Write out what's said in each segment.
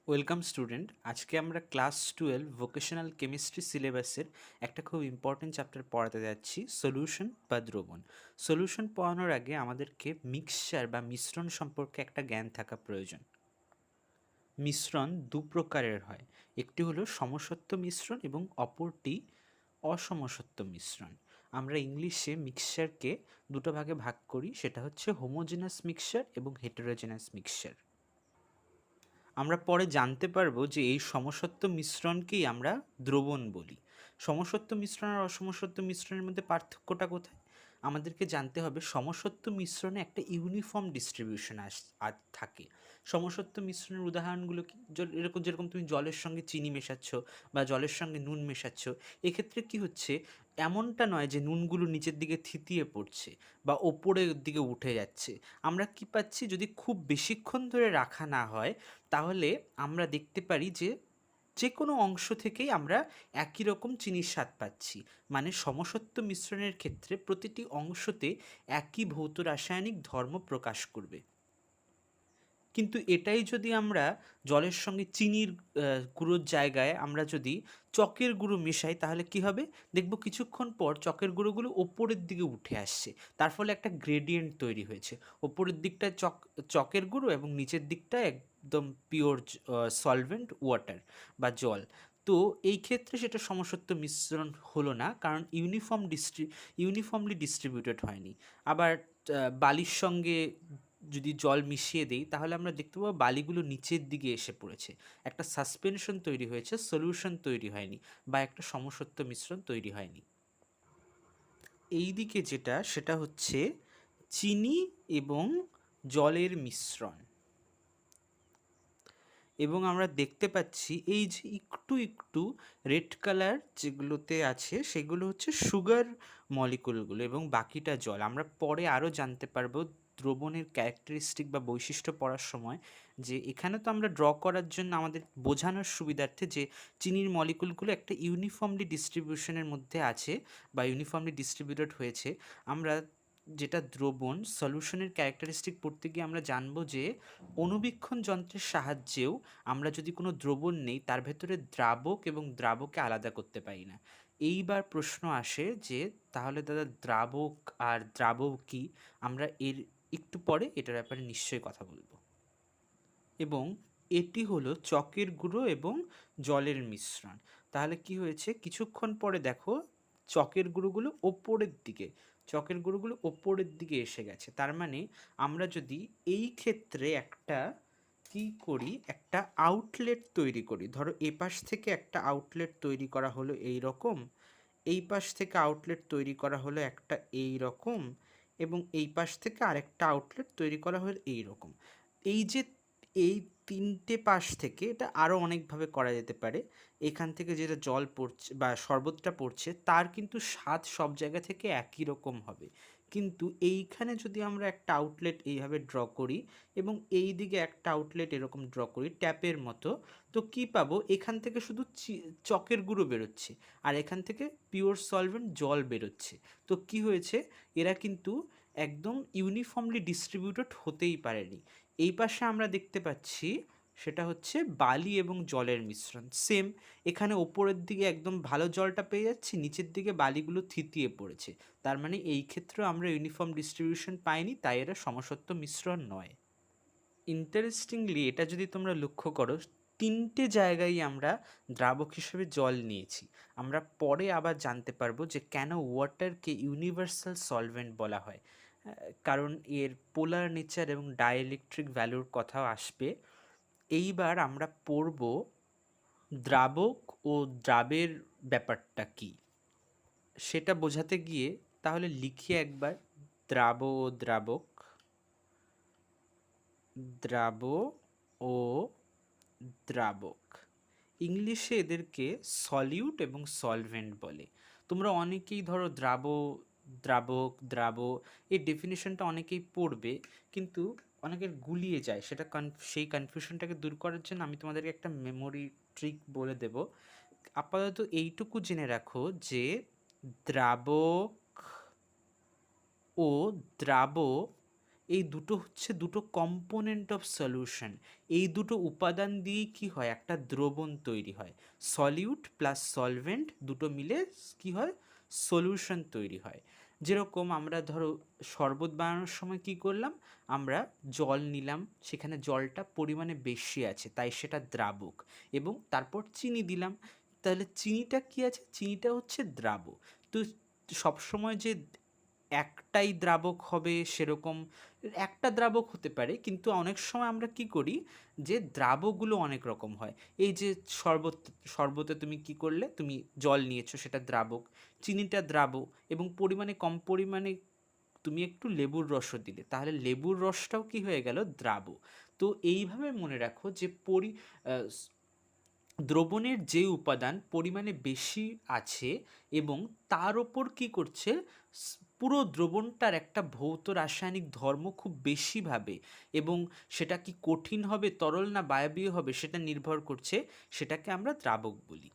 Welcome student. আজকে আমরা class 12 vocational chemistry সিলেবাসের একটা খুব ইম্পর্টেন্ট চ্যাপ্টার পড়াতে যাচ্ছি, সলিউশন বা দ্রবণ। সলিউশন পড়ানোর আগে আমাদেরকে মিক্সচার বা মিশ্রণ সম্পর্কে একটা জ্ঞান থাকা প্রয়োজন। মিশ্রণ দু প্রকারের হয়, একটি হলো সমসত্ব মিশ্রণ এবং অপরটি অসমসত্ব মিশ্রণ। আমরা ইংলিশে মিক্সচারকে দুটো ভাগে ভাগ করি, সেটা হচ্ছে হোমোজেনাস মিক্সচার এবং হেটেরোজেনাস মিক্সচার। আমরা পরে জানতে পারবো যে এই সমসত্ব মিশ্রণকেই আমরা দ্রবণ বলি। সমসত্ব মিশ্রণ আর অসমসত্ব মিশ্রণের মধ্যে পার্থক্যটা কোথায়? আমাদেরকে জানতে হবে সমসত্ব মিশ্রণে একটা ইউনিফর্ম ডিস্ট্রিবিউশন থাকে। সমসত্ব মিশ্রণের উদাহরণগুলো কি? এরকম যেরকম তুমি জলের সঙ্গে চিনি মেশাচ্ছ বা জলের সঙ্গে নুন মেশাচ্ছ, এক্ষেত্রে কি হচ্ছে, এমনটা নয় যে নুনগুলো নিচের দিকে থিতিয়ে পড়ছে বা ওপরের দিকে উঠে যাচ্ছে। আমরা কি পাচ্ছি, যদি খুব বেশিক্ষণ ধরে রাখা না হয় তাহলে আমরা দেখতে পারি যে যে কোনো অংশ থেকেই আমরা একই রকম চিনির স্বাদ পাচ্ছি। মানে সমসত্ব মিশ্রণের ক্ষেত্রে প্রতিটি অংশতে একই ভৌত রাসায়নিক ধর্ম প্রকাশ করবে। কিন্তু এটাই যদি আমরা জলের সঙ্গে চিনির গুঁড়োর জায়গায় আমরা যদি চকের গুঁড়ো মেশাই, তাহলে কি হবে? দেখব কিছুক্ষণ পর চকের গুঁড়োগুলো ওপরের দিকে উঠে আসছে, তার ফলে একটা গ্রেডিয়েন্ট তৈরি হয়েছে। ওপরের দিকটা চকের গুঁড়ো এবং নিচের দিকটা একদম পিওর সলভেন্ট ওয়াটার বা জল। তো এই ক্ষেত্রে সেটা সমসত্ব মিশ্রণ হলো না, কারণ ইউনিফর্মলি ডিস্ট্রিবিউটেড হয়নি। আবার বালির সঙ্গে যদি জল মিশিয়ে দেই, তাহলে আমরা দেখতে পাবো বালিগুলো নিচের দিকে এসে পড়েছে, একটা সাসপেনশন তৈরি হয়েছে, সলিউশন তৈরি হয়নি বা একটা সমসত্ব মিশ্রণ তৈরি হয়নি। এই দিকে যেটা, সেটা হচ্ছে চিনি এবং জলের মিশ্রণ। এবং আমরা দেখতে পাচ্ছি এই যে একটু একটু রেড কালার যেগুলোতে আছে সেগুলো হচ্ছে সুগার মলিকুলগুলো এবং বাকিটা জল। আমরা পরে আরও জানতে পারবো দ্রবণের ক্যারেক্টারিস্টিক বা বৈশিষ্ট্য পড়ার সময়, যে এখানে তো আমরা ড্র করার জন্য আমাদের বোঝানোর সুবিধার্থে যে চিনির মলিকুলগুলো একটা ইউনিফর্মলি ডিস্ট্রিবিউশনের মধ্যে আছে বা ইউনিফর্মলি ডিস্ট্রিবিউটেড হয়েছে। আমরা যেটা দ্রবণ সলিউশনের ক্যারেক্টারিস্টিক পড়তে গিয়ে আমরা জানবো যে অণুবীক্ষণ যন্ত্রের সাহায্যেও আমরা যদি কোনো দ্রবণ নেই, তার ভেতরে দ্রাবক এবং দ্রাবকে আলাদা করতে পারি না। এইবার প্রশ্ন আসে যে তাহলে দাদা দ্রাবক আর দ্রাবক কি? আমরা এর একটু পরে এটার ব্যাপারে নিশ্চয়ই কথা বলবো। এবং এটি হলো চকের গুঁড়ো এবং জলের মিশ্রণ। তাহলে কি হয়েছে, কিছুক্ষণ পরে দেখো চকের গুঁড়োগুলো ওপরের দিকে এসে গেছে। তার মানে আমরা যদি এই ক্ষেত্রে একটা কি করি, একটা আউটলেট তৈরি করি। ধরো এ পাশ থেকে একটা আউটলেট তৈরি করা হলো এই রকম, এই পাশ থেকে আউটলেট তৈরি করা হলো একটা এই রকম, এবং এই পাশ থেকে আরেকটা আউটলেট তৈরি করা হলো এই রকম। এই যে এই তিনটে পাশ থেকে এটা আরও অনেকভাবে করা যেতে পারে। এখান থেকে যেটা জল পড়ছে বা শরবতটা পড়ছে, তার কিন্তু স্বাদ সব জায়গা থেকে একই রকম হবে। কিন্তু এইখানে যদি আমরা একটা আউটলেট এইভাবে ড্র করি এবং এই দিকে একটা আউটলেট এরকম ড্র করি ট্যাপের মতো, তো কি পাবো, এখান থেকে শুধু চকের গুঁড়ো বেরোচ্ছে আর এখান থেকে পিওর সলভেন্ট জল বেরোচ্ছে। তো কি হয়েছে, এরা কিন্তু একদম ইউনিফর্মলি ডিস্ট্রিবিউটেড হতেই পারেনি। এই পাশে আমরা দেখতে পাচ্ছি সেটা হচ্ছে বালি এবং জলের মিশ্রণ, সেম। এখানে ওপরের দিকে একদম ভালো জলটা পেয়ে যাচ্ছি, নিচের দিকে বালিগুলো থিতিয়ে পড়েছে। তার মানে এই ক্ষেত্রেও আমরা ইউনিফর্ম ডিস্ট্রিবিউশন পাইনি, তাই এরা সমসত্ব মিশ্রণ নয়। ইন্টারেস্টিংলি এটা যদি তোমরা লক্ষ্য করো, তিনটে জায়গায় আমরা দ্রাবক হিসেবে জল নিয়েছি। আমরা পরে আবার জানতে পারবো যে কেন ওয়াটারকে ইউনিভার্সাল সলভেন্ট বলা হয়, কারণ এর পোলার নেচার এবং ডাইইলেকট্রিক ভ্যালুর কথাও আসবে। এইবার আমরা পড়ব দ্রাবক ও দ্রাবের ব্যাপারটা কি সেটা বোঝাতে গিয়ে। তাহলে লিখি একবার, দ্রাব ও দ্রাবক, দ্রাব ও দ্রাবক। ইংলিশে এদেরকে সলিউট এবং সলভেন্ট বলে। তোমরা অনেকেই ধরো দ্রাবক, দ্রাব, এই ডেফিনেশনটা অনেকেই পড়বে, কিন্তু অনেকের গুলিয়ে যায়। সেই কনফিউশনটাকে দূর করার জন্য আমি তোমাদেরকে একটা মেমোরি ট্রিক বলে দেব। আপাতত এইটুকু জেনে রাখো যে দ্রাবক ও দ্রাব এই দুটো হচ্ছে দুটো কম্পোনেন্ট অফ সলিউশন। এই দুটো উপাদান দিয়েই কি হয়, একটা দ্রবণ তৈরি হয়। সলিউট প্লাস সলভেন্ট দুটো মিলে কি হয়, সলিউশন তৈরি হয়। যেরকম আমরা ধরো শরবত বানানোর সময় কি করলাম, আমরা জল নিলাম, সেখানে জলটা পরিমাণে বেশি আছে তাই সেটা দ্রাবক, এবং তারপর চিনি দিলাম, তাহলে চিনিটা কি আছে, চিনিটা হচ্ছে দ্রাবক। তো সবসময় যে একটাই দ্রাবক হবে সেরকম, একটা দ্রাবক হতে পারে, কিন্তু অনেক সময় আমরা কি করি যে দ্রাবকগুলো অনেক রকম হয়। এই যে শরবতে তুমি কি করলে, তুমি জল নিয়েছো, সেটা দ্রাবক, চিনিটা দ্রাবক, এবং পরিমাণে কম পরিমাণে তুমি একটু লেবুর রসও দিলে, তাহলে লেবুর রসটাও কি হয়ে গেল, দ্রাবক। তো এইভাবে মনে রাখো যে দ্রবণের যে উপাদান পরিমাণে বেশি আছে এবং তার ওপর কি করছে, পুরো দ্রবণটার একটা ভৌত রাসায়নিক ধর্ম খুব বেশিভাবে, এবং সেটা কি কঠিন হবে, তরল না বায়বীয় হবে সেটা নির্ভর করছে, সেটাকে আমরা দ্রাবক বলি।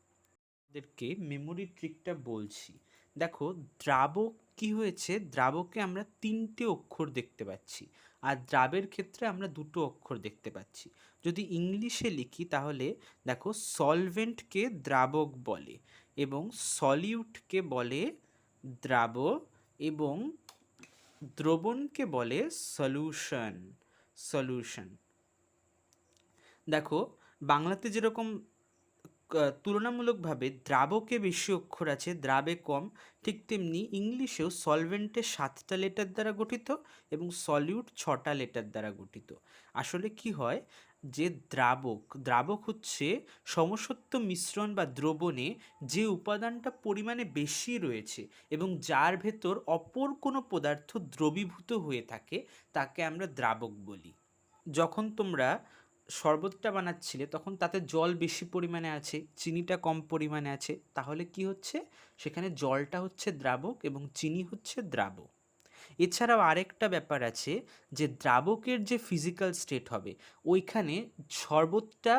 আমাদেরকে মেমোরি ট্রিকটা বলছি। দেখো, দ্রাবক কি হয়েছে, দ্রাবকে আমরা 3টে অক্ষর দেখতে পাচ্ছি, আর দ্রাবের ক্ষেত্রে আমরা 2টো অক্ষর দেখতে পাচ্ছি। যদি ইংলিশে লিখি তাহলে দেখো, সলভেন্টকে দ্রাবক বলে, এবং সলিউটকে বলে দ্রাবক, এবং দ্রবণকে বলে সলিউশন। সলিউশন দেখো, বাংলাতে যেরকম তুলনামূলকভাবে দ্রাবকে বেশি অক্ষর আছে, দ্রাবে কম, ঠিক তেমনি ইংলিশেও সলভেন্টে 7টা লেটার দ্বারা গঠিত এবং সলিউট 6টা লেটার দ্বারা গঠিত। আসলে কি হয় যে দ্রাবক, দ্রাবক হচ্ছে সমসত্ব মিশ্রণ বা দ্রবণে যে উপাদানটা পরিমাণে বেশি রয়েছে এবং যার ভেতর অপর কোনো পদার্থ দ্রবীভূত হয়ে থাকে, তাকে আমরা দ্রাবক বলি। যখন তোমরা শরবতটা বানাচ্ছিলে তখন তাতে জল বেশি পরিমাণে আছে, চিনিটা কম পরিমাণে আছে, তাহলে কি হচ্ছে, সেখানে জলটা হচ্ছে দ্রাবক এবং চিনি হচ্ছে দ্রাবক। এছাড়াও আরেকটা ব্যাপার আছে যে দ্রাবকের যে ফিজিক্যাল স্টেট হবে, ওইখানে শরবতটা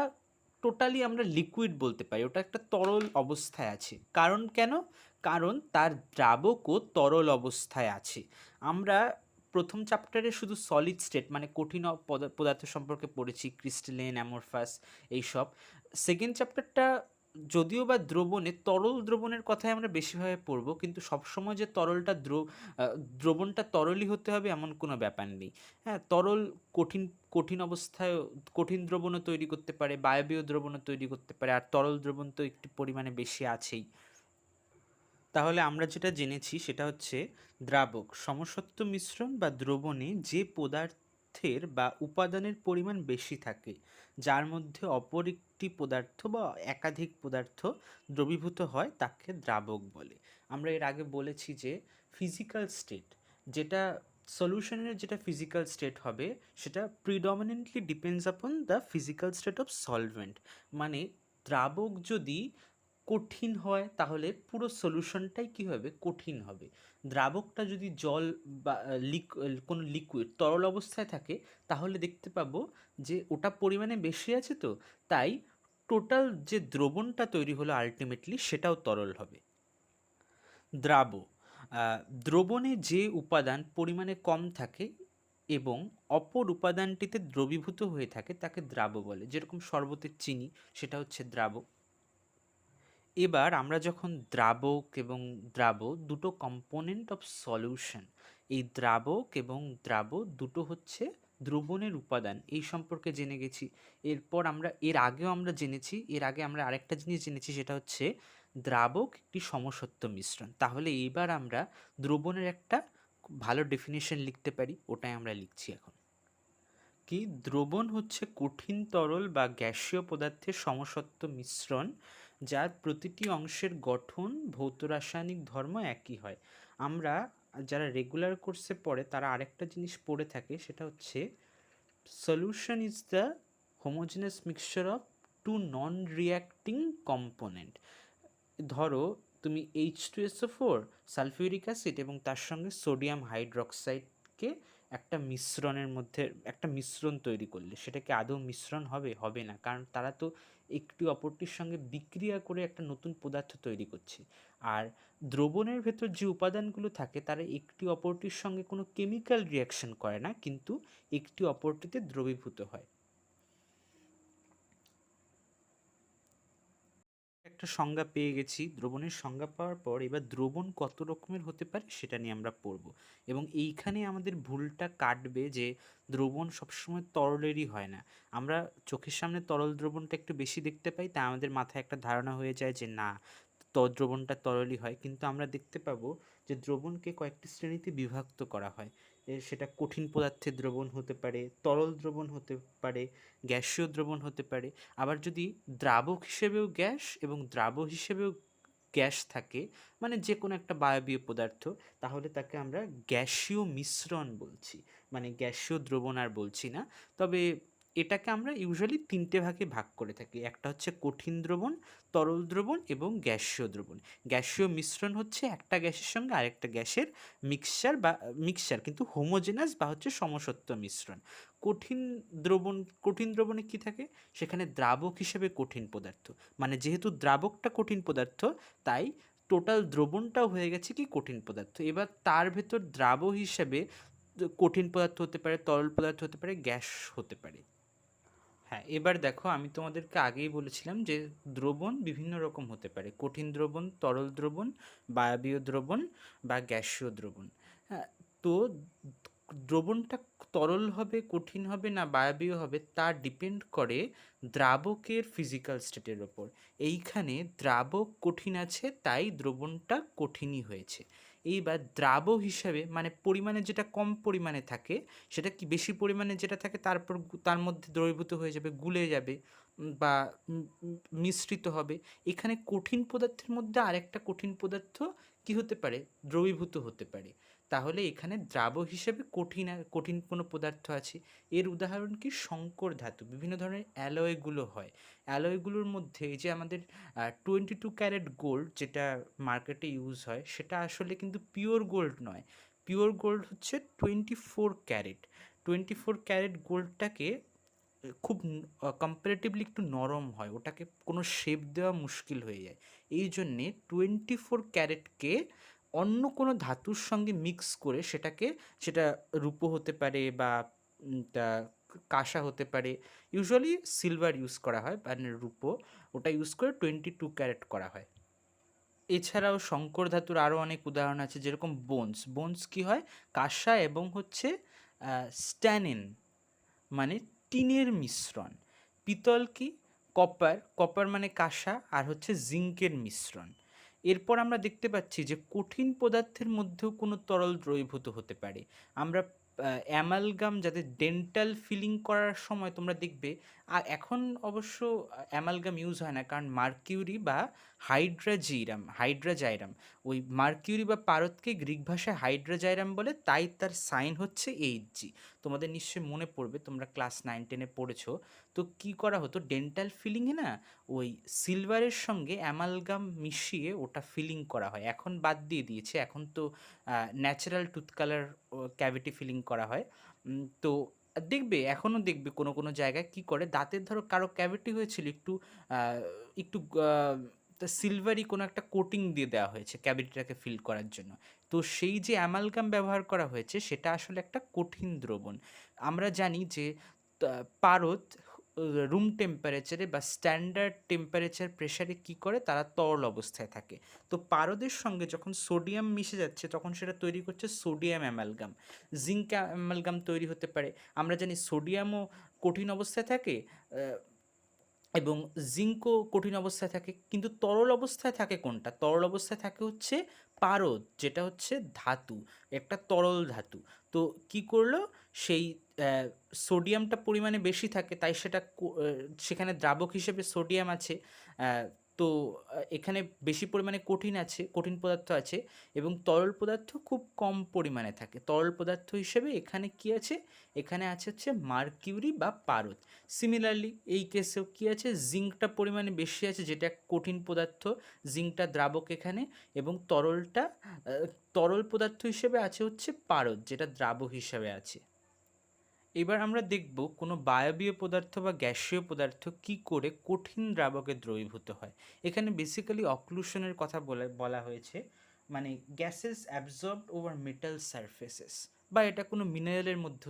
টোটালি আমরা লিকুইড বলতে পারি, ওটা একটা তরল অবস্থায় আছে। কারণ কেন, কারণ তার দ্রাবকও তরল অবস্থায় আছে। আমরা প্রথম চ্যাপ্টারে শুধু সলিড স্টেট মানে কঠিন পদার্থ সম্পর্কে পড়েছি, ক্রিস্টালিন, অ্যামরফাস, এইসব। সেকেন্ড চ্যাপ্টারটা যদিও বা দ্রবণে, তরল দ্রবণের কথাই আমরা বেশিভাবে পড়বো, কিন্তু সবসময় যে তরলটা দ্রবণটা তরলই হতে হবে এমন কোনো ব্যাপার নেই। হ্যাঁ, তরল কঠিন কঠিন অবস্থায় কঠিন দ্রবণও তৈরি করতে পারে, বায়বীয় দ্রবণও তৈরি করতে পারে, আর তরল দ্রবণ তো একটু পরিমাণে বেশি আছেই। তাহলে আমরা যেটা জেনেছি সেটা হচ্ছে, দ্রাবক সমসত্ব মিশ্রণ বা দ্রবণে যে পদার্থের বা উপাদানের পরিমাণ বেশি থাকে, যার মধ্যে অপর একটি পদার্থ বা একাধিক পদার্থ দ্রবীভূত হয়, তাকে দ্রাবক বলে। আমরা এর আগে বলেছি যে ফিজিক্যাল স্টেট, যেটা সলিউশনের যেটা ফিজিক্যাল স্টেট হবে, সেটা predominantly depends upon the physical state of solvent. মানে দ্রাবক যদি কঠিন হয় তাহলে পুরো সলিউশনটাই কী হবে, কঠিন হবে। দ্রাবকটা যদি জল বা কোনো লিকুইড তরল অবস্থায় থাকে, তাহলে দেখতে পাবো যে ওটা পরিমাণে বেশি আছে, তো তাই টোটাল যে দ্রবণটা তৈরি হলো আলটিমেটলি সেটাও তরল হবে। দ্রাব, দ্রবণে যে উপাদান পরিমাণে কম থাকে এবং অপর উপাদানটিতে দ্রবীভূত হয়ে থাকে তাকে দ্রাব বলে। যেরকম শরবতের চিনি, সেটা হচ্ছে দ্রাব। এবার আমরা যখন দ্রাবক এবং দ্রাব দুটো কম্পোনেন্ট অফ সলিউশন, এই দ্রাবক এবং দ্রাব দুটো হচ্ছে দ্রবণের উপাদান, এই সম্পর্কে জেনে গেছি। এরপর আমরা এর আগেও আমরা জেনেছি, এর আগে আমরা আরেকটা জিনিস জেনেছি, সেটা হচ্ছে দ্রাবক একটি সমসত্ব মিশ্রণ। তাহলে এইবার আমরা দ্রবণের একটা ভালো ডেফিনেশন লিখতে পারি, ওটাই আমরা লিখছি এখন। কি, দ্রবণ হচ্ছে কঠিন তরল বা গ্যাসীয় পদার্থের সমসত্ব মিশ্রণ, যার প্রতিটি অংশের গঠন, ভৌত রাসায়নিক ধর্ম একই হয়। আমরা যারা রেগুলার কোর্সে পড়ে তারা আরেকটা জিনিস পড়ে থাকে, সেটা হচ্ছে solution is the homogeneous mixture of two non reacting component. ধরো তুমি H2SO4, সালফিউরিক অ্যাসিড এবং তার সঙ্গে সোডিয়াম হাইড্রোক্সাইডকে একটা মিশ্রণের মধ্যে একটা মিশ্রণ তৈরি করলে সেটা কি আদৌ মিশ্রণ হবে? হবে না, কারণ তারা তো একটি অপরটির সঙ্গে বিক্রিয়া করে একটা নতুন পদার্থ তৈরি করছে। আর দ্রবণের ভেতর যে উপাদানগুলো থাকে তারা একটি অপরটির সঙ্গে কোনো কেমিক্যাল রিয়াকশন করে না, কিন্তু একটি অপরটিতে দ্রবীভূত হয়। একটা সংজ্ঞা পেয়ে গেছি, দ্রবণের সংজ্ঞা পাওয়ার পর এবার দ্রবণ কত রকমের হতে পারে সেটা নিয়ে আমরা পড়ব। এবং এইখানে আমাদের ভুলটা কাটবে যে দ্রবণ সবসময় তরলেরই হয় না। আমরা চোখের সামনে তরল দ্রবণটা একটু বেশি দেখতে পাই, তাই আমাদের মাথায় একটা ধারণা হয়ে যায় যে না, দ্রবণটা তরলই হয়, কিন্তু আমরা দেখতে পাবো যে দ্রবণকে কয়েকটি শ্রেণীতে বিভক্ত করা হয়। সেটা কঠিন পদার্থের দ্রবণ হতে পারে, তরল দ্রবণ হতে পারে, গ্যাসীয় দ্রবণ হতে পারে। আবার যদি দ্রাবক হিসেবেও গ্যাস এবং দ্রাবক হিসেবেও গ্যাস থাকে, মানে যে কোনো একটা বায়বীয় পদার্থ, তাহলে তাকে আমরা গ্যাসীয় মিশ্রণ বলছি, মানে গ্যাসীয় দ্রবণ আর বলছি না। তবে এটাকে আমরা ইউজুয়ালি তিনটে ভাগে ভাগ করে থাকি। একটা হচ্ছে কঠিন দ্রবণ, তরল দ্রবণ এবং গ্যাসীয় দ্রবণ। গ্যাসীয় মিশ্রণ হচ্ছে একটা গ্যাসের সঙ্গে আরেকটা গ্যাসের মিক্সচার কিন্তু হোমোজেনাস বা হচ্ছে সমসত্ব মিশ্রণ। কঠিন কঠিন দ্রবণে কি থাকে? সেখানে দ্রাবক হিসেবে কঠিন পদার্থ, মানে যেহেতু দ্রাবকটা কঠিন পদার্থ, তাই টোটাল দ্রবণটাও হয়ে গেছে কি কঠিন পদার্থ। এবার তার ভেতর দ্রাবক হিসেবে কঠিন পদার্থ হতে পারে, তরল পদার্থ হতে পারে, গ্যাস হতে পারে। হ্যাঁ, এবার দেখো, আমি তোমাদেরকে আগেই বলেছিলাম যে দ্রবণ বিভিন্ন রকম হতে পারে: কঠিন দ্রবণ, তরল দ্রবণ, বায়বীয় দ্রবণ বা গ্যাসীয় দ্রবণ। হ্যাঁ, তো দ্রবণটা তরল হবে, কঠিন হবে না বায়বীয় হবে, তা ডিপেন্ড করে দ্রাবকের ফিজিক্যাল স্টেটের ওপর। এইখানে দ্রাবক কঠিন আছে, তাই দ্রবণটা কঠিনই হয়েছে। এইবার দ্রাবক হিসাবে মানে পরিমাণে যেটা কম পরিমাণে থাকে, সেটা কি বেশি পরিমাণে যেটা থাকে তারপর তার মধ্যে দ্রবীভূত হয়ে যাবে, গুলে যাবে, বা মিশ্রিত হবে। এখানে কঠিন পদার্থের মধ্যে আরেকটা কঠিন পদার্থ কি হতে পারে? দ্রবীভূত হতে পারে। তাহলে এখানে দ্রাবক হিসেবে কঠিন কোনো পদার্থ আছে। এর উদাহরণ কি? সংকর ধাতু, বিভিন্ন ধরনের অ্যালয়গুলো হয়। অ্যালয়গুলোর মধ্যে এই যে আমাদের 22 ক্যারেট গোল্ড যেটা মার্কেটে ইউজ হয়, সেটা আসলে কিন্তু পিওর গোল্ড নয়। পিওর গোল্ড হচ্ছে 24 ক্যারেট। 24 ক্যারেট গোল্ডটাকে খুব কম্পারেটিভলি একটু নরম হয়, ওটাকে কোনো শেপ দেওয়া মুশকিল হয়ে যায়। এই জন্যে 24 ক্যারেটকে অন্য কোনো ধাতুর সঙ্গে মিক্স করে সেটা রূপো হতে পারে বা তা কাঁসা হতে পারে, ইউজুয়ালি সিলভার ইউজ করা হয়, মানে রূপো, ওটা ইউজ করে 22 ক্যারেট করা হয়। এছাড়াও সংকর ধাতুর আরও অনেক উদাহরণ আছে, যেরকম বোনস। বোনস কি হয়? কাঁসা এবং হচ্ছে স্ট্যানিন, মানে টিনের মিশ্রণ। পিতল কি? কপার। কপার মানে কাঁসা, আর হচ্ছে জিঙ্কের মিশ্রণ। এরপর আমরা দেখতে পাচ্ছি যে কঠিন পদার্থের মধ্যেও কোনো তরল দ্রবীভূত হতে পারে। আমরা অ্যামালগাম, যাদের ডেন্টাল ফিলিং করার সময় তোমরা দেখবে, আর এখন অবশ্য অ্যামালগাম ইউজ হয় না, কারণ মার্কিউরি বা হাইড্রাজাইরাম, ওই মার্কিউরি বা পারদকে গ্রিক ভাষায় হাইড্রাজাইরাম বলে, তাই তার সাইন হচ্ছে এইচজি। তোমাদের নিশ্চয়ই মনে পড়বে, তোমরা ক্লাস 9-10-এ পড়েছো। তো কি করা হতো ডেন্টাল ফিলিংয়ে না, ওই সিলভারের সঙ্গে অ্যামালগাম মিশিয়ে ওটা ফিলিং করা হয়। এখন বাদ দিয়ে দিয়েছে, এখন তো natural tooth colour cavity filling করা হয়। তো এখনও দেখবে কোনো কোনো জায়গায় কি করে, দাঁতের ধরো কারো ক্যাভিটি হয়েছিল, আহ, একটু সিলভারি কোনো একটা কোটিং দিয়ে দেওয়া হয়েছে ক্যাভিটিটাকে ফিল করার জন্য। তো সেই যে অ্যামালগাম ব্যবহার করা হয়েছে সেটা আসলে একটা কঠিন দ্রবণ। আমরা জানি যে পারদ রুম টেম্পারেচারে বা স্ট্যান্ডার্ড টেম্পারেচার প্রেসারে কি করে, তারা তরল অবস্থায় থাকে। তো পারদের সঙ্গে যখন সোডিয়াম মিশে যাচ্ছে, তখন সেটা তৈরি করছে সোডিয়াম অ্যামালগাম। জিঙ্ক অ্যামালগাম তৈরি হতে পারে। আমরা জানি সোডিয়ামও কঠিন অবস্থায় থাকে, এবং জিঙ্কও কঠিন অবস্থায় থাকে, কিন্তু তরল অবস্থায় থাকে কোনটা? তরল অবস্থায় থাকে হচ্ছে পারদ, যেটা হচ্ছে ধাতু, একটা তরল ধাতু। তো কি করলো, সেই সোডিয়ামটা পরিমাণে বেশি থাকে, তাই সেখানে দ্রাবক হিসেবে সোডিয়াম আছে, তো এখানে বেশি পরিমাণে কঠিন পদার্থ আছে এবং তরল পদার্থ খুব কম পরিমাণে থাকে। তরল পদার্থ হিসেবে এখানে কি আছে, এখানে আছে হচ্ছে মার্কিউরি বা পারদ। সিমিলারলি এই কেসেও কি আছে, জিঙ্কটা পরিমাণে বেশি আছে, যেটা এক কঠিন পদার্থ, জিঙ্কটা দ্রাবক এখানে, এবং তরল পদার্থ হিসেবে আছে হচ্ছে পারদ, যেটা দ্রাবক হিসেবে আছে। এবার আমরা দেখব কোনো বায়বীয় পদার্থ বা গ্যাসীয় পদার্থ কি করে কঠিন দ্রাবকে দ্রবীভূত হয়। এখানে বেসিক্যালি অক্লুশনের কথা বলা হয়েছে, মানে gases absorbed over metal surfaces, বা এটা কোনো মিনারেলের মধ্যে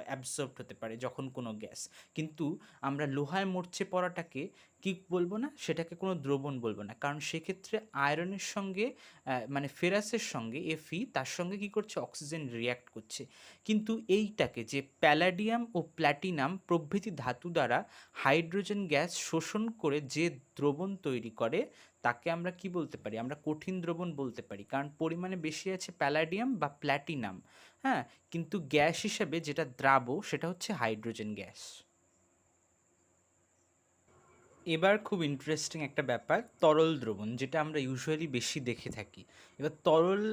অ্যাবজর্বড হতে পারে যখন কোনো গ্যাস। কিন্তু আমরা লোহায় মরচে পড়াটাকে কি বলবো না, সেটাকে কোনো দ্রবণ বলবো না, কারণ সেক্ষেত্রে আয়রনের সঙ্গে মানে ফেরাসের সঙ্গে এফি তার সঙ্গে কি করছে, অক্সিজেন রিয়্যাক্ট করছে। কিন্তু এইটাকে যে প্যালাডিয়াম ও প্ল্যাটিনাম প্রভৃতি ধাতু দ্বারা হাইড্রোজেন গ্যাস শোষণ করে যে দ্রবণ তৈরি করে, তাকে আমরা কি বলতে পারি, আমরা কঠিন দ্রবণ বলতে পারি, কারণ পরিমাণে বেশি আছে প্যালাডিয়াম বা প্ল্যাটিনাম। হ্যাঁ, কিন্তু গ্যাস হিসেবে যেটা দ্রাব্য সেটা হচ্ছে হাইড্রোজেন গ্যাস। এবার খুব ইন্টারেস্টিং একটা ব্যাপার, তরল দ্রবণ, যেটা আমরা ইউজুয়ালি বেশি দেখে থাকি। এবার তরল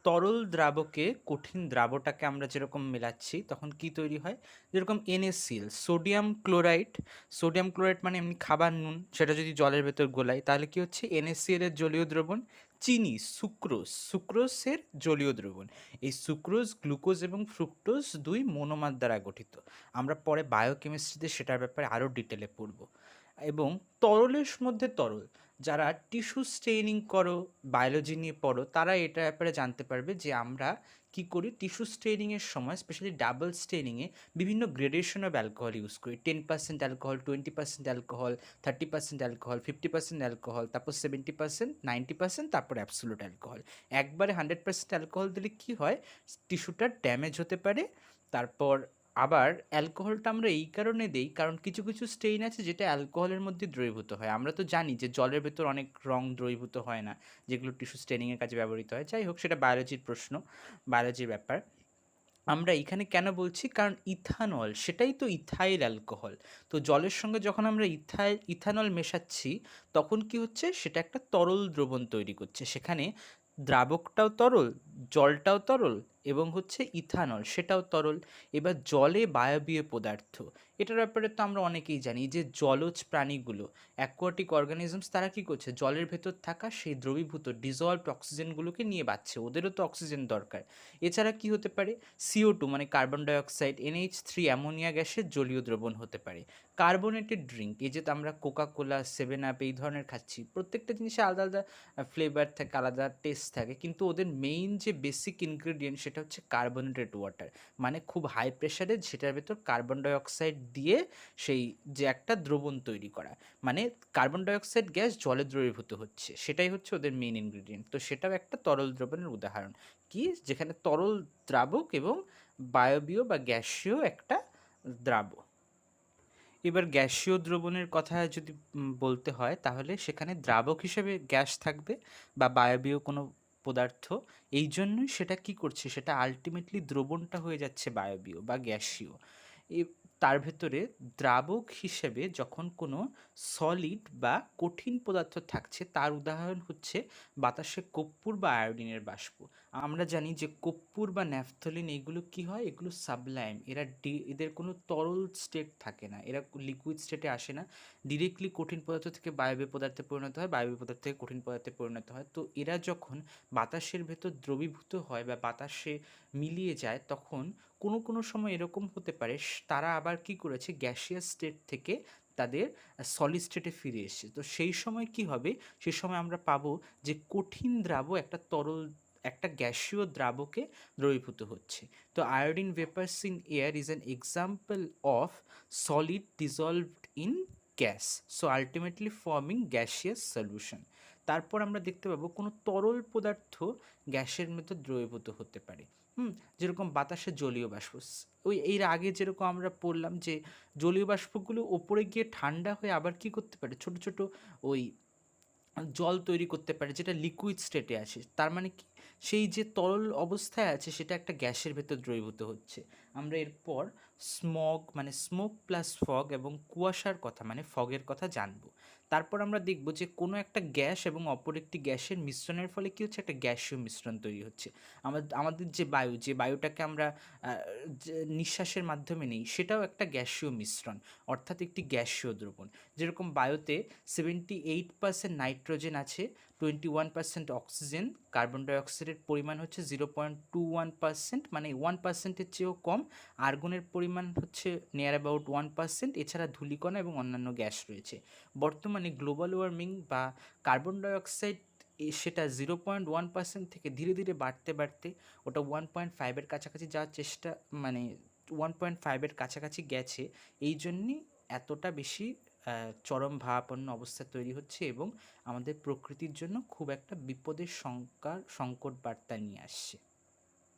তরল দ্রাবকে কঠিন দ্রাবটাকে আমরা যেরকম মেলাচ্ছি তখন কি তৈরি হয়, যেরকম NaCl, সোডিয়াম ক্লোরাইড মানে এমনি খাবার নুন, সেটা যদি জলের ভেতর গোলাই তাহলে কি হচ্ছে, NaCl এর জলীয় দ্রবণ। চিনি, সুক্রোজের জলীয় দ্রবণ। এই সুক্রোজ গ্লুকোজ এবং ফ্রুক্টোজ দুই মনোমার দ্বারা গঠিত। আমরা পরে বায়োকেমিস্ট্রিতে সেটার ব্যাপারে আরও ডিটেলে পড়ব। এবং তরলের মধ্যে তরল, যারা টিস্যু স্টেইনিং করো, বায়োলজি নিয়ে পড়ো, তারা এটার ব্যাপারে জানতে পারবে যে আমরা কি করি টিস্যু স্টেইনিংয়ের সময়, স্পেশালি ডাবল স্টেইনিংয়ে বিভিন্ন গ্রেডেশন অফ অ্যালকোহল ইউজ করি। 10% অ্যালকোহল, 20% অ্যালকোহল, 30% অ্যালকোহল, 50% অ্যালকোহল, তারপর 70%, 90%, তারপর অ্যাবসোলুট অ্যালকোহল। একবারে 100% অ্যালকোহল দিলে কি হয়, টিস্যুটা ড্যামেজ হতে পারে। তারপর আবার অ্যালকোহলটা আমরা এই কারণে দেই, কারণ কিছু কিছু স্টেইন আছে যেটা অ্যালকোহলের মধ্যে দ্রবীভূত হয়। আমরা তো জানি যে জলের ভেতর অনেক রং দ্রবীভূত হয় না, যেগুলো টিস্যু স্টেনিংয়ের কাজে ব্যবহৃত হয়। যাই হোক, সেটা বায়োলজির প্রশ্ন, বায়োলজির ব্যাপার। আমরা এখানে কেন বলছি, কারণ ইথানল সেটাই তো ইথাইল অ্যালকোহল। তো জলের সঙ্গে যখন আমরা ইথানল মেশাচ্ছি তখন কি হচ্ছে, সেটা একটা তরল দ্রবণ তৈরি করছে। সেখানে দ্রাবকটাও তরল, জলটাও তরল, এবং হচ্ছে ইথানল সেটাও তরল। এবার জলে বায়বীয় পদার্থ, এটার ব্যাপারে তো আমরা অনেকেই জানি যে জলজ প্রাণীগুলো, অ্যাকোয়াটিক অর্গানিজমস, তারা কি করছে, জলের ভেতর থাকা সেই দ্রবীভূত ডিজলভড অক্সিজেনগুলোকে নিয়ে বাঁচছে, ওদেরও তো অক্সিজেন দরকার। এছাড়া কি হতে পারে, CO2 মানে কার্বন ডাইঅক্সাইড, NH3 অ্যামোনিয়া গ্যাসের জলীয় দ্রবণ হতে পারে। কার্বোনেটেড ড্রিঙ্ক, এই যে আমরা কোকা-কোলা, 7 আপ এই ধরনের খাচ্ছি, প্রত্যেকটা জিনিসে আলাদা আলাদা ফ্লেভার থাকে, আলাদা টেস্ট থাকে, কিন্তু ওদের মেইন যে বেসিক ইনগ্রেডিয়েন্ট সেটা হচ্ছে কার্বোনেটেড ওয়াটার। মানে খুব হাই প্রেশারে সেটার ভেতর কার্বন ডাইঅক্সাইড দিয়ে সেই যে একটা দ্রবণ তৈরি করা, মানে কার্বন ডাইঅক্সাইড গ্যাস জলে দ্রবীভূত হচ্ছে, সেটাই হচ্ছে ওদের মেইন ইনগ্রেডিয়েন্ট। তো সেটাও একটা তরল দ্রবণের উদাহরণ, কি যেখানে তরল দ্রাবক এবং বায়বীয় বা গ্যাসীয় একটা দ্রাবক। এবার গ্যাসীয় দ্রবণের কথা যদি বলতে হয়, তাহলে সেখানে দ্রাবক হিসেবে গ্যাস থাকবে বা বায়বীয় কোনো পদার্থ। এই জন্যই সেটা কি করছে, সেটা আলটিমেটলি দ্রবণটা হয়ে যাচ্ছে বায়বীয় বা গ্যাসীয়। এ তার ভেতরে দ্রাবক হিসেবে যখন কোনো সলিড বা কঠিন পদার্থ থাকছে, তার উদাহরণ হচ্ছে বাতাসে কর্পূর বা আয়োডিনের বাষ্প। আমরা জানি যে কর্পূর বা ন্যাফথলিন এগুলো কি হয়, এগুলো সাবলাইম, এদের কোনো তরল স্টেট থাকে না, এরা লিকুইড স্টেটে আসে না, ডিরেক্টলি কঠিন পদার্থ থেকে বায়বীয় পদার্থে পরিণত হয়, বায়বীয় পদার্থ থেকে কঠিন পদার্থে পরিণত হয়। তো এরা যখন বাতাসের ভেতর দ্রবীভূত হয় বা বাতাসে মিলিয়ে যায়, তখন কোনো কোনো সময় এরকম হতে পারে তারা আবার কি করেছে, গ্যাসিয়াস স্টেট থেকে তাদের সলিড স্টেটে ফিরে এসেছে। তো সেই সময় কি হবে, সেই সময় আমরা পাবো যে কঠিন দ্রাবক একটা গ্যাসীয় দ্রাবকে দ্রবীভূত হচ্ছে। তো iodine vapours in air is an example of solid dissolved in gas, so ultimately forming gaseous solution. তারপর আমরা দেখতে পাবো কোনো তরল পদার্থ গ্যাসের মতো দ্রবীভূত হতে পারে। যেরকম বাতাসের জলীয় বাষ্প, ওই এর আগে যেরকম আমরা পড়লাম যে জলীয় বাষ্পগুলো ওপরে গিয়ে ঠান্ডা হয়ে আবার কি করতে পারে, ছোট ছোট ওই জল তৈরি করতে পারে, যেটা লিকুইড স্টেটে আছে। তার মানে কি, সেই যে তরল অবস্থায় আছে সেটা একটা গ্যাসের ভেতর দ্রবীভূত হচ্ছে। আমরা এরপর স্মোক প্লাস ফগ এবং কুয়াশার কথা, মানে ফগের কথা জানবো। তারপর আমরা দেখব যে কোনো একটা গ্যাস এবং অপর একটি গ্যাসের মিশ্রণের ফলে কী হচ্ছে, একটা গ্যাসীয় মিশ্রণ তৈরি হচ্ছে। আমাদের যে বায়ুটাকে আমরা নিঃশ্বাসের মাধ্যমে নিই, সেটাও একটা গ্যাসীয় মিশ্রণ, অর্থাৎ একটি গ্যাসীয় দ্রবণ। যেরকম বায়ুতে 78% নাইট্রোজেন আছে, 21% অক্সিজেন, কার্বন ডাইঅক্সাইডের পরিমাণ হচ্ছে 0.21%, মানে 1%-এর চেয়েও কম। আর্গনের পরিমাণ হচ্ছে নিয়ার অ্যাবাউট 1%। এছাড়া ধূলিকণা এবং অন্যান্য গ্যাস রয়েছে। বর্তমানে গ্লোবাল ওয়ার্মিং বা কার্বন ডাইঅক্সাইড সেটা 0.1% থেকে ধীরে ধীরে বাড়তে বাড়তে ওটা 1.5-এর কাছাকাছি যাওয়ার চেষ্টা, মানে 1.5-এর কাছাকাছি গেছে। এই জন্যই এতটা বেশি চরম ভাবাপন্ন অবস্থা তৈরি হচ্ছে এবং আমাদের প্রকৃতির জন্য খুব একটা বিপদের সংকট বার্তা নিয়ে আসছে।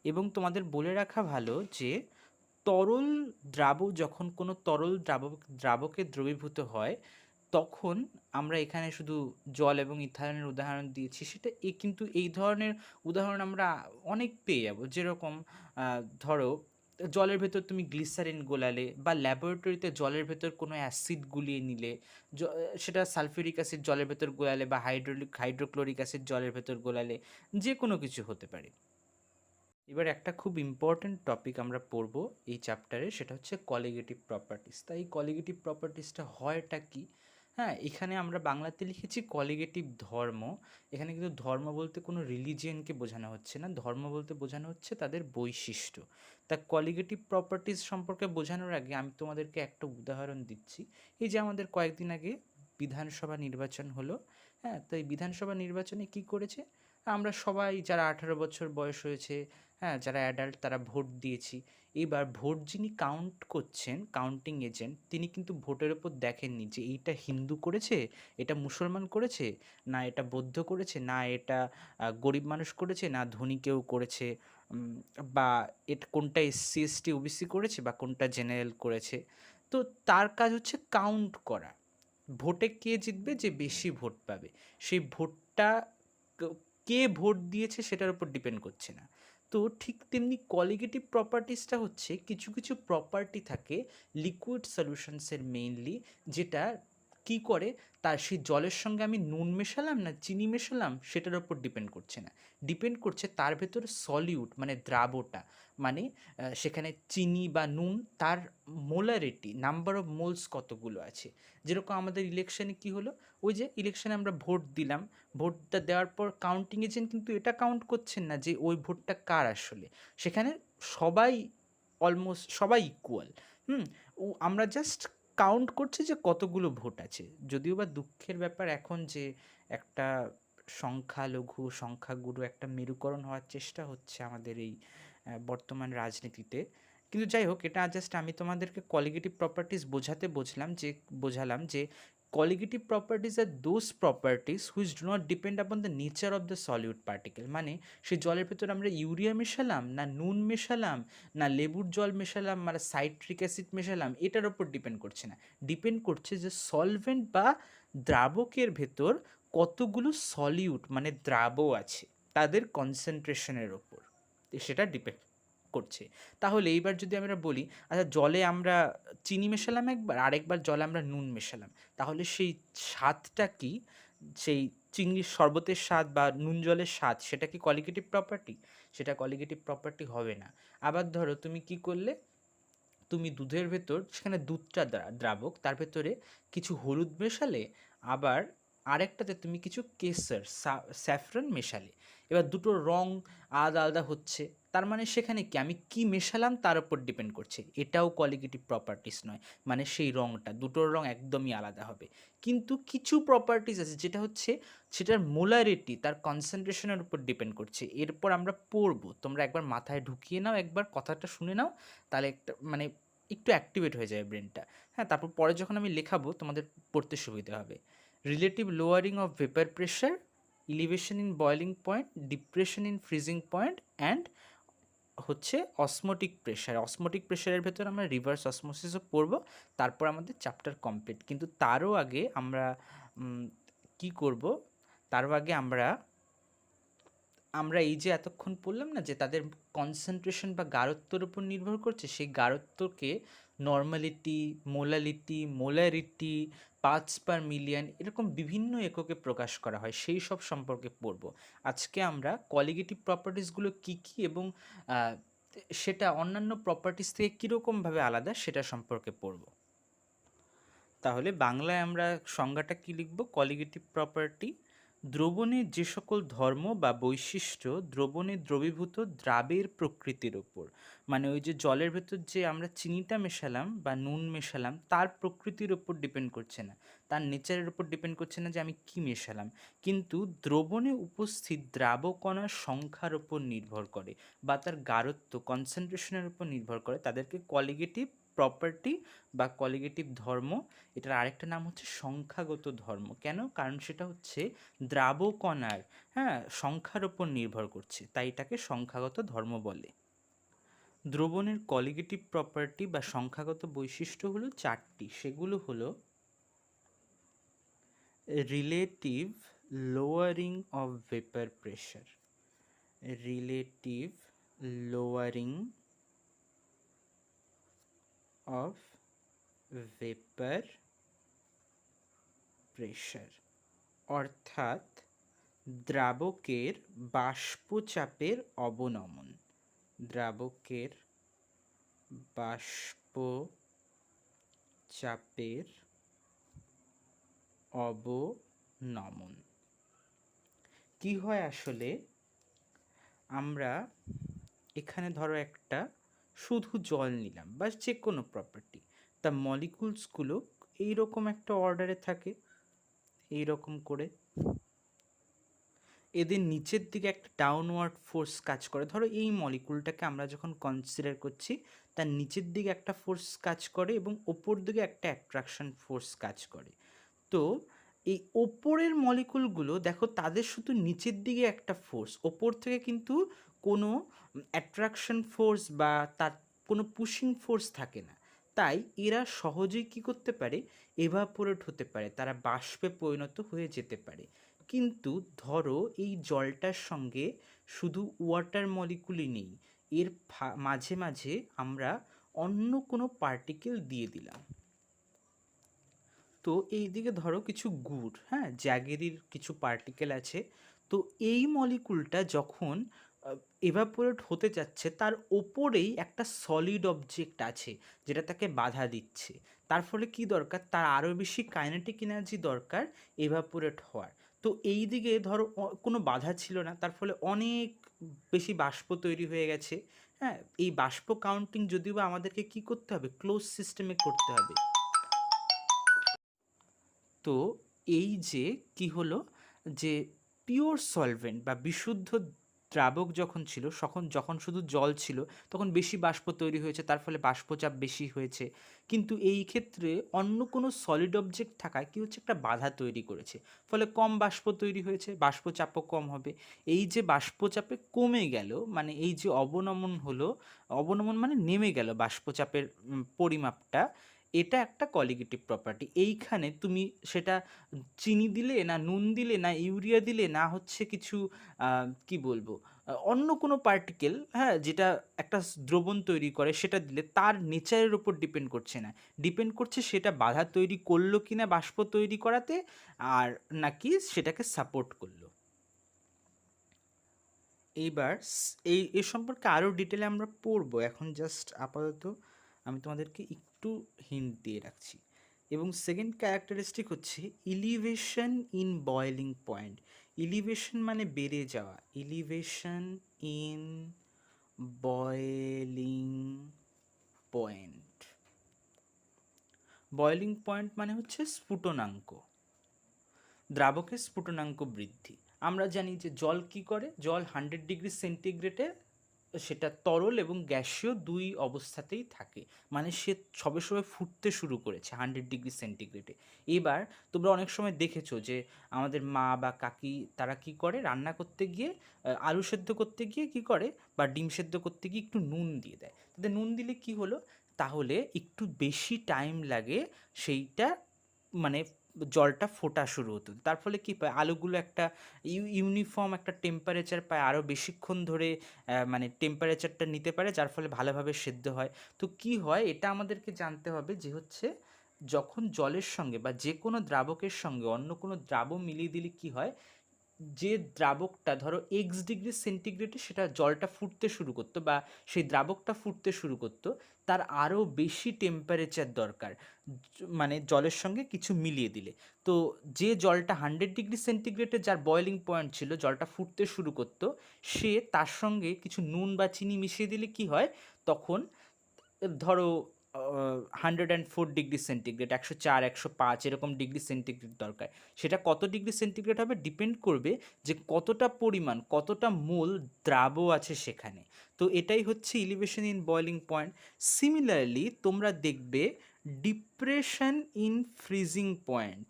এবং তোমাদের বলে রাখা ভালো যে তরল যখন কোনো তরল দ্রাবকে দ্রবীভূত হয়, তখন আমরা এখানে শুধু জল এবং ইথানলের উদাহরণ দিয়েছি, সেটা কিন্তু এই ধরনের উদাহরণ আমরা অনেক পেয়ে যাব। যেরকম ধরো জলের ভেতর তুমি গ্লিসারিন গোলালে, বা ল্যাবরেটরিতে জলের ভেতর কোনো অ্যাসিড গুলিয়ে নিলে, সেটা সালফিউরিক অ্যাসিড জলের ভেতর গোলালে বা হাইড্রোক্লোরিক অ্যাসিড জলের ভেতর গোলালে, যে কোনো কিছু হতে পারে। এবার একটা খুব ইম্পর্ট্যান্ট টপিক আমরা পড়ব এই চ্যাপ্টারে, সেটা হচ্ছে কলিগেটিভ প্রপার্টিস। তাই এই কলিগেটিভ প্রপার্টিসটা হয়টা কি? হ্যাঁ, এখানে আমরা বাংলাতে লিখেছি কলিগেটিভ ধর্ম। এখানে কিন্তু ধর্ম বলতে কোনো রিলিজিয়নকে বোঝানো হচ্ছে না, ধর্ম বলতে বোঝানো হচ্ছে তাদের বৈশিষ্ট্য। তা কলিগেটিভ প্রপার্টিস সম্পর্কে বোঝানোর আগে আমি তোমাদেরকে একটা উদাহরণ দিচ্ছি। এই যে আমাদের কয়েকদিন আগে বিধানসভা নির্বাচন হলো। হ্যাঁ, তো এই বিধানসভা নির্বাচনে কি করেছে? আমরা সবাই যারা 18 বছর বয়স হয়েছে, হ্যাঁ, যারা অ্যাডাল্ট, তারা ভোট দিয়েছি। এবার ভোট যিনি কাউন্ট করছেন, কাউন্টিং এজেন্ট, তিনি কিন্তু ভোটের ওপর দেখেননি যে এইটা হিন্দু করেছে, এটা মুসলমান করেছে, না এটা বৌদ্ধ করেছে, না এটা গরিব মানুষ করেছে, না ধনী কেউ করেছে, বা কোনটা এসসি এসটি ওবিসি করেছে, বা কোনটা জেনারেল করেছে। তো তার কাজ হচ্ছে কাউন্ট করা। ভোটে কে জিতবে, যে বেশি ভোট পাবে, সেই ভোটটা কে ভোট দিয়েছে সেটার উপর ডিপেন্ড করছে না। তো ঠিক তেমনি কলিগেটিভ প্রপার্টিসটা হচ্ছে কিছু কিছু প্রপার্টি থাকে লিকুইড সলিউশনসের মেইনলি, যেটা কি করে, তার সেই জলের সঙ্গে আমি নুন মেশালাম না চিনি মেশালাম সেটার উপর ডিপেন্ড করছে না, ডিপেন্ড করছে তার ভেতরে সলিউট মানে দ্রাবটা, মানে সেখানে চিনি বা নুন, তার মোলারিটি, নাম্বার অফ মোলস কতগুলো আছে। যেরকম আমাদের ইলেকশনে কি হলো, ওই যে ইলেকশনে আমরা ভোট দিলাম, ভোটটা দেওয়ার পর কাউন্টিং এজেন্ট কিন্তু এটা কাউন্ট করছেন না যে ওই ভোটটা কার আসলে, সেখানে সবাই অলমোস্ট সবাই ইকুয়াল। আমরা জাস্ট কাউন্ট করছি যে কতগুলো ভোট আছে। যদিও বা দুঃখের ব্যাপার এখন যে একটা সংখ্যালঘু সংখ্যাগুরু একটা মেরুকরণ হওয়ার চেষ্টা হচ্ছে আমাদের এই বর্তমান রাজনীতিতে। কিন্তু যাই হোক, এটা জাস্ট আমি তোমাদেরকে কলিগেটিভ প্রপার্টিস বোঝালাম যে colligative properties are those properties which do not depend upon the nature of the solute particle। মানে সেই জলের ভেতর আমরা ইউরিয়া মেশালাম, না নুন মেশালাম, না লেবুর জল মেশালাম, মানে সাইট্রিক অ্যাসিড মেশালাম, এটার উপর ডিপেন্ড করছে না। ডিপেন্ড করছে যে সলভেন্ট বা দ্রাবকের ভেতর কতগুলো সলিউট মানে দ্রাব আছে, তাদের কনসেন্ট্রেশনের ওপর সেটা ডিপেন্ড করছে। তাহলে এইবার যদি আমরা বলি, আচ্ছা জলে আমরা চিনি মেশালাম একবার, আরেকবার জলে আমরা নুন মেশালাম, তাহলে সেই স্বাদটা কি, সেই চিংড়ির শরবতের স্বাদ বা নুন জলের স্বাদ, সেটা কি কলিগেটিভ প্রপার্টি? সেটা কলিগেটিভ প্রপার্টি হবে না। আবার ধরো তুমি কি করলে, তুমি দুধের ভেতর, সেখানে দুধটা দ্রাবক, তার ভেতরে কিছু হলুদ মেশালে, আবার আরেকটাতে তুমি কিছু কেসার স্যাফরন মেশালে, এবার দুটো রং আলাদা আলাদা হচ্ছে, তার মানে সেখানে কি আমি কি মেশালাম তার উপর ডিপেন্ড করছে, এটাও কলিগেটিভ প্রপার্টিস নয়। মানে সেই রংটা, দুটোর রং একদমই আলাদা হবে। কিন্তু কিছু প্রপার্টিস আছে যেটা হচ্ছে সেটার মোলারিটি, তার কনসেন্ট্রেশনের উপর ডিপেন্ড করছে। এরপর আমরা পড়বো, তোমরা একবার মাথায় ঢুকিয়ে নাও, একবার কথাটা শুনে নাও, তাহলে একটা মানে একটু অ্যাক্টিভেট হয়ে যাবে ব্রেনটা। হ্যাঁ, তারপর পরে যখন আমি লেখাবো তোমাদের পড়তে সুবিধা হবে। Relative lowering of vapour pressure, elevation in boiling point, depression in freezing point, and হচ্ছে অসমোটিক প্রেশার। অসমোটিক প্রেশারের ভেতর আমরা রিভার্স অসমোসিসও পড়বো। তারপর আমাদের চ্যাপ্টার কমপ্লিট। কিন্তু তারও আগে আমরা কি করব, তারও আগে আমরা এই যে এতক্ষণ পড়লাম না যে তাদের কনসেন্ট্রেশন বা গাঢ়ত্বের উপর নির্ভর করছে, সেই গাঢ়ত্বকে normality, molality, molarity, parts per million, এরকম বিভিন্ন এককে প্রকাশ করা হয়, সেই সব সম্পর্কে পড়ব। আজকে আমরা কলিগেটিভ প্রপার্টিসগুলো কী কী এবং সেটা অন্যান্য প্রপার্টিস থেকে কীরকমভাবে আলাদা সেটা সম্পর্কে পড়ব। তাহলে বাংলায় আমরা সংজ্ঞাটা কি লিখব? কলিগেটিভ প্রপার্টি দ্রবণের যে সকল ধর্ম বা বৈশিষ্ট্য দ্রবণে দ্রবীভূত দ্রাবের প্রকৃতির ওপর, মানে ওই যে জলের ভেতর যে আমরা চিনিটা মেশালাম বা নুন মেশালাম তার প্রকৃতির ওপর ডিপেন্ড করছে না, তার নেচারের ওপর ডিপেন্ড করছে না যে আমি কি মেশালাম, কিন্তু দ্রবণে উপস্থিত দ্রাবকণার সংখ্যার ওপর নির্ভর করে বা তার গাঢ়ত্ব কনসেন্ট্রেশনের উপর নির্ভর করে, তাদেরকে কলিগেটিভ প্রপার্টি বা কলিগেটিভ ধর্ম, এটার আরেকটা নাম হচ্ছে সংখ্যাগত ধর্ম। কেন? কারণ সেটা হচ্ছে দ্রাবকণার সংখ্যার উপর নির্ভর করছে, তাই এটাকে সংখ্যাগত ধর্ম বলে। দ্রবণের কলিগেটিভ প্রপার্টি বা সংখ্যাগত বৈশিষ্ট্য হলো চারটি, সেগুলো হলো relative lowering of vapour pressure, relative lowering of vapour pressure, অর্থাৎ দ্রাবকের বাষ্পচাপের অবনমন, দ্রাবকের বাষ্পচাপের অবনমন। কি হয় আসলে, আমরা এখানে ধরো একটা শুধু জল নিলাম বা যে কোনো প্রপার্টি, তা মলিকুলসগুলো এইরকম একটা অর্ডারে থাকে, এইরকম করে এদের নিচের দিকে একটা ডাউনওয়ার্ড ফোর্স কাজ করে। ধরো এই মলিকুলটাকে আমরা যখন কনসিডার করছি, তার নিচের দিকে একটা ফোর্স কাজ করে এবং ওপর দিকে একটা অ্যাট্রাকশন ফোর্স কাজ করে। তো এই ওপরের মলিকুলগুলো দেখো, তাদের শুধু নিচের দিকে একটা ফোর্স, ওপর থেকে কিন্তু কোনো অ্যাট্রাকশন ফোর্স বা তার কোনো পুশিং ফোর্স থাকে না, তাই এরা সহজেই কি করতে পারে, এভাপোরেট হতে পারে, তারা বাষ্পে পরিণত হয়ে যেতে পারে। কিন্তু ধরো এই জলটার সঙ্গে শুধু ওয়াটার মলিকুলই নেই, এর মাঝে মাঝে আমরা অন্য কোনো পার্টিকেল দিয়ে দিলাম। তো এই দিকে ধরো কিছু গুড়, জ্যাগেরির কিছু পার্টিকেল আছে, তো এই মলিকুলটা যখন এভাপোরেট হতে যাচ্ছে, তার ওপরেই একটা সলিড অবজেক্ট আছে যেটা তাকে বাধা দিচ্ছে, তার ফলে কি দরকার, তার আরও বেশি কাইনেটিক এনার্জি দরকার এভাপোরেট হওয়ার। তো এই দিকে ধরো কোনো বাধা ছিল না, তার ফলে অনেক বেশি বাষ্প তৈরি হয়ে গেছে। এই বাষ্প কাউন্টিং যদিও বা আমাদেরকে কি করতে হবে, ক্লোজ সিস্টেমে করতে হবে। তো এই যে কি হলো, যে পিওর সলভেন্ট বা বিশুদ্ধ দ্রাবক যখন ছিল, যখন শুধু জল ছিল তখন বেশি বাষ্প তৈরি হয়েছে, তার ফলে বাষ্পচাপ বেশি হয়েছে। কিন্তু এই ক্ষেত্রে অন্য কোনো সলিড অবজেক্ট থাকায় কি হচ্ছে, একটা বাধা তৈরি করেছে, ফলে কম বাষ্প তৈরি হয়েছে, বাষ্পচাপও কম হবে। এই যে বাষ্পচাপে কমে গেল, মানে এই যে অবনমন হলো, অবনমন মানে নেমে গেল বাষ্পচাপের পরিমাপটা, এটা একটা কলিগেটিভ প্রপার্টি। এইখানে তুমি সেটা চিনি দিলে না নুন দিলে না ইউরিয়া দিলে না হচ্ছে কিছু কি বলবো অন্য কোনো পার্টিকেল, যেটা একটা দ্রবণ তৈরি করে, সেটা দিলে তার নেচারের উপর ডিপেন্ড করছে না, ডিপেন্ড করছে সেটা বাধা তৈরি করলো কি না বাষ্প তৈরি করাতে, আর নাকি সেটাকে সাপোর্ট করলো। এইবার এই সম্পর্কে আরও ডিটেলে আমরা পড়বো, এখন জাস্ট আপাতত আমি তোমাদেরকে একটু হিন্ট দিয়ে রাখছি। এবং সেকেন্ড ক্যারেক্টারিস্টিক হচ্ছে elevation in boiling point. Elevation মানে বেড়ে যাওয়া, elevation in boiling point. Boiling point মানে হচ্ছে স্ফুটনাঙ্ক, দ্রাবকের স্ফুটনাঙ্ক বৃদ্ধি। আমরা জানি যে জল কি করে, জল 100 ডিগ্রি সেন্টিগ্রেডে সেটা তরল এবং গ্যাসীয় দুই অবস্থাতেই থাকে, মানে সে সবে সবে ফুটতে শুরু করেছে 100 ডিগ্রি সেন্টিগ্রেডে। এবার তোমরা অনেক সময় দেখেছো যে আমাদের মা বা কাকি তারা কি করে, রান্না করতে গিয়ে আলু সেদ্ধ করতে গিয়ে কি করে, বা ডিম সেদ্ধ করতে গিয়ে একটু নুন দিয়ে দেয়। তাতে নুন দিলে কি হলো, তাহলে একটু বেশি টাইম লাগে সেইটা মানে জলটা ফোটা শুরু হতো। তার ফলে কী পায়, আলুগুলো একটা ইউনিফর্ম একটা টেম্পারেচার পায়, আরও বেশিক্ষণ ধরে মানে টেম্পারেচারটা নিতে পারে, যার ফলে ভালোভাবে সেদ্ধ হয়। তো কি হয়, এটা আমাদেরকে জানতে হবে যে হচ্ছে যখন জলের সঙ্গে বা যে কোনো দ্রাবকের সঙ্গে অন্য কোনো দ্রাবক মিলিয়ে দিলে কি হয়, যে দ্রাবকটা ধরো x°C সেটা জলটা ফুটতে শুরু করতো বা সেই দ্রাবকটা ফুটতে শুরু করতো, তার আরও বেশি টেম্পারেচার দরকার মানে জলের সঙ্গে কিছু মিলিয়ে দিলে। তো যে জলটা 100°C যার বয়েলিং পয়েন্ট ছিল, জলটা ফুটতে শুরু করতো, সে তার সঙ্গে কিছু নুন বা চিনি মিশিয়ে দিলে কি হয়, তখন ধরো 104°C, 104, 105 এরকম ডিগ্রি সেন্টিগ্রেড দরকার। সেটা কত ডিগ্রি সেন্টিগ্রেড হবে ডিপেন্ড করবে যে কতটা পরিমাণ, কতটা মোল দ্রাব আছে সেখানে। তো এটাই হচ্ছে elevation in boiling point. Similarly তোমরা দেখবে depression in freezing point.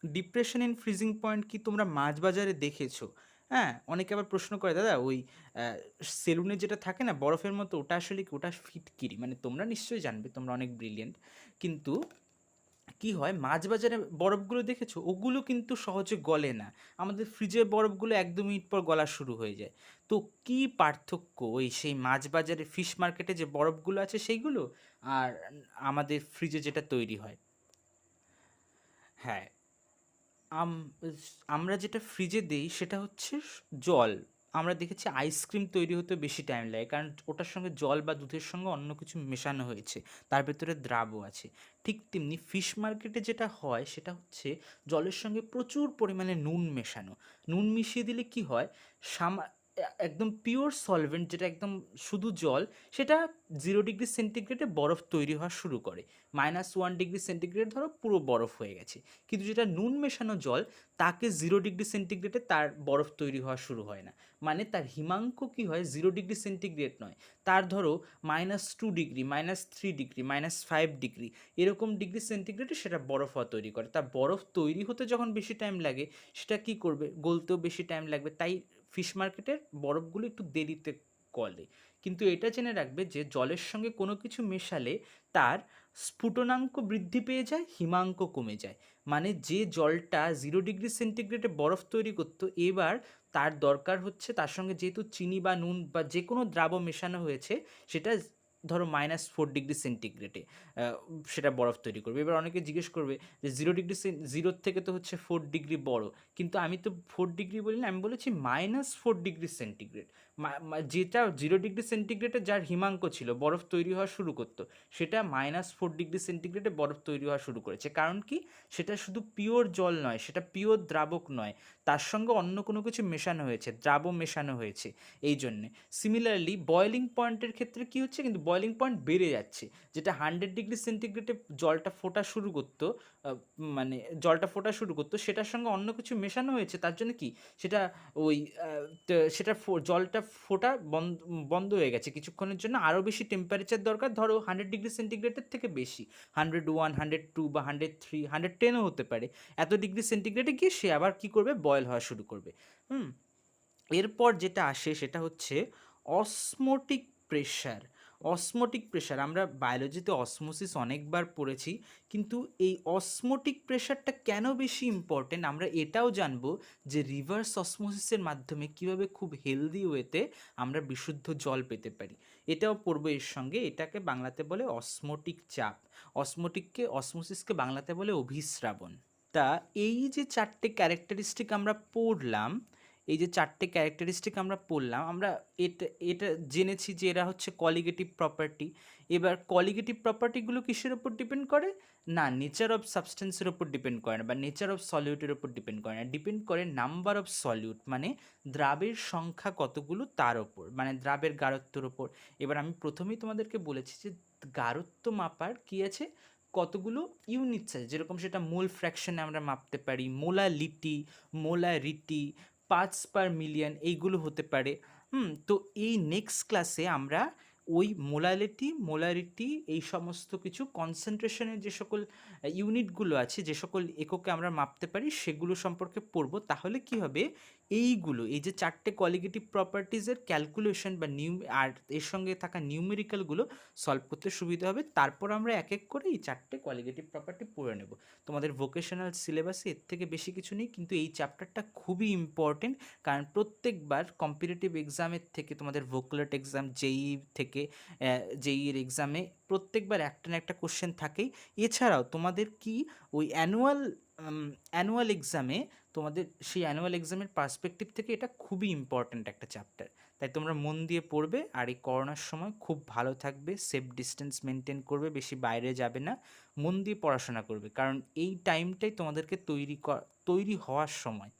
Depression in freezing point কি তোমরা মাছ বাজারে দেখেছো? হ্যাঁ, অনেকে আবার প্রশ্ন করে, দাদা ওই সেলুনে যেটা থাকে না বরফের মতো, ওটা আসলে কি, ওটা ফিটকিরি? মানে তোমরা নিশ্চয়ই জানবে, তোমরা অনেক ব্রিলিয়েন্ট। কিন্তু কি হয়, মাছ বাজারে বরফগুলো দেখেছো, ওগুলো কিন্তু সহজে গলে না। আমাদের ফ্রিজের বরফগুলো 1-2 মিনিট পর গলা শুরু হয়ে যায়। তো কি পার্থক্য ওই সেই মাছ বাজারে ফিশ মার্কেটে যে বরফগুলো আছে সেইগুলো আর আমাদের ফ্রিজে যেটা তৈরি হয়? হ্যাঁ, আমরা যেটা ফ্রিজে দেই সেটা হচ্ছে জল। আমরা দেখেছি আইসক্রিম তৈরি হতে বেশি টাইম লাগে, কারণ ওটার সঙ্গে জল বা দুধের সঙ্গে অন্য কিছু মেশানো হয়েছে, তার ভেতরে দ্রাবও আছে। ঠিক তেমনি ফিশ মার্কেটে যেটা হয় সেটা হচ্ছে জলের সঙ্গে প্রচুর পরিমাণে নুন মেশানো। নুন মিশিয়ে দিলে কি হয়, একদম পিওর সলভেন্ট যেটা একদম শুধু জল, সেটা 0°C বরফ তৈরি হওয়া শুরু করে। -1°C ধরো পুরো বরফ হয়ে গেছে। কিন্তু যেটা নুন মেশানো জল, তাকে 0°C তার বরফ তৈরি হওয়া শুরু হয় না। মানে তার হিমাঙ্ক কি হয়, 0°C নয়, তার ধরো -2°, -3°, -5° এরকম ডিগ্রি সেন্টিগ্রেডে সেটা বরফ হওয়া তৈরি করে। তার বরফ তৈরি হতে যখন বেশি টাইম লাগে, সেটা কি করবে, গলতেও বেশি টাইম লাগবে। তাই ফিশ মার্কেটের বরফগুলো একটু দেরিতে গলে। কিন্তু এটা জেনে রাখবে যে জলের সঙ্গে কোনো কিছু মেশালে তার স্ফুটনাঙ্ক বৃদ্ধি পেয়ে যায়, হিমাঙ্ক কমে যায়। মানে যে জলটা 0°C বরফ তৈরি করতো, এবার তার দরকার হচ্ছে, তার সঙ্গে যেহেতু চিনি বা নুন বা যে কোনো দ্রাব মেশানো হয়েছে, সেটা ধরো -4°C সেটা বরফ তৈরি করবে। এবার অনেকে জিজ্ঞেস করবে যে 0°, জিরোর থেকে তো হচ্ছে 4° বড়, কিন্তু আমি তো 4° বলি না, আমি বলেছি -4°C। যেটা 0°C যার হিমাঙ্ক ছিল, বরফ তৈরি হওয়া শুরু করতো, সেটা -4°C বরফ তৈরি হওয়া শুরু করেছে। কারণ কি, সেটা শুধু পিওর জল নয়, সেটা পিওর দ্রাবক নয়, তার সঙ্গে অন্য কোনো কিছু মেশানো হয়েছে, দ্রাব মেশানো হয়েছে, এই জন্যে। সিমিলারলি বয়েলিং পয়েন্টের ক্ষেত্রে কি হচ্ছে, কিন্তু বয়েলিং পয়েন্ট বেড়ে যাচ্ছে। যেটা 100°C জলটা ফোটা শুরু করতো, মানে জলটা ফোটা শুরু করতো, সেটার সঙ্গে অন্য কিছু মেশানো হয়েছে, তার জন্য কি সেটা ওই সেটা জলটা ফোটা বন্ধ হয়ে গেছে কিছুক্ষণের জন্য। আরও বেশি টেম্পারেচার দরকার, ধরো 100°C থেকে বেশি, 101, 102 বা 103, 110ও হতে পারে। এত ডিগ্রি সেন্টিগ্রেডে গিয়ে সে আবার কি করবে, বয়েল হওয়া শুরু করবে। এরপর যেটা আসে সেটা হচ্ছে অসমোটিক প্রেশার। অসমোটিক প্রেশার, আমরা বায়োলজিতে অসমোসিস অনেকবার পড়েছি, কিন্তু এই অসমোটিক প্রেশারটা কেন বেশি ইম্পর্টেন্ট আমরা এটাও জানবো, যে রিভার্স অসমোসিসের মাধ্যমে কিভাবে খুব হেলদি ওয়েতে আমরা বিশুদ্ধ জল পেতে পারি, এটাও পড়বো এর সঙ্গে। এটাকে বাংলাতে বলে অসমোটিক চাপ, অসমোসিসকে বাংলাতে বলে অভিস্রাবণ। তা এই যে চারটে ক্যারেক্টারিস্টিক আমরা পড়লাম, এই যে চারটে ক্যারেক্টারিস্টিক আমরা পড়লাম, আমরা এটা এটা জেনেছি যে এরা হচ্ছে কলিগেটিভ প্রপার্টি। এবার কলিগেটিভ প্রপার্টিগুলো কিসের ওপর ডিপেন্ড করে না, নেচার অফ সাবস্টেন্সের ওপর ডিপেন্ড করে না, বা নেচার অফ সলিউটের ওপর ডিপেন্ড করে না, ডিপেন্ড করে নাম্বার অফ সলিউট, মানে দ্রাবের সংখ্যা কতগুলো তার ওপর, মানে দ্রাবের গাঢ়ত্বের ওপর। এবার আমি প্রথমেই তোমাদেরকে বলেছি যে গাঢ়ত্ব মাপার কি আছে, কতগুলো ইউনিটস আছে, যেরকম সেটা মোল ফ্র্যাকশনে আমরা মাপতে পারি, molality, molarity, parts per million, এইগুলো হতে পারে। তো এই নেক্সট ক্লাসে আমরা ওই মোলারিটি এই সমস্ত কিছু কনসেন্ট্রেশনের যে সকল ইউনিটগুলো আছে, যে সকল এককে আমরা মাপতে পারি, সেগুলো সম্পর্কে পড়বো। তাহলে কি হবে, এই যে চারটে কোয়ালিটেটিভ প্রপার্টিজের ক্যালকুলেশন বা আর এর সঙ্গে থাকা নিউমেরিক্যালগুলো সলভ করতে সুবিধা হবে। তারপর আমরা এক এক করে এই চারটে কোয়ালিটেটিভ প্রপার্টি পড়ে নেব। তোমাদের ভোকেশনাল সিলেবাসে এর থেকে বেশি কিছু নেই, কিন্তু এই চ্যাপ্টারটা খুবই ইম্পর্টেন্ট, কারণ প্রত্যেকবার কম্পিটিটিভ এক্সামের থেকে, তোমাদের ভোকলেট এক্সাম, থেকে জেইর এক্সামে প্রত্যেকবার একটা না একটা কোশ্চেন থাকেই। এছাড়াও তোমাদের কি ওই অ্যানুয়াল এক্সামে, তোমাদের সেই অ্যানুয়াল এক্সামের পার্সপেক্টিভ থেকে এটা খুবই ইম্পর্ট্যান্ট একটা চ্যাপ্টার। তাই তোমরা মন দিয়ে পড়বে, আর এই করোনার সময় খুব ভালো থাকবে, সেফ ডিস্টেন্স মেনটেন করবে, বেশি বাইরে যাবে না, মন দিয়ে পড়াশোনা করবে, কারণ এই টাইমটাই তোমাদেরকে তৈরি হওয়ার সময়।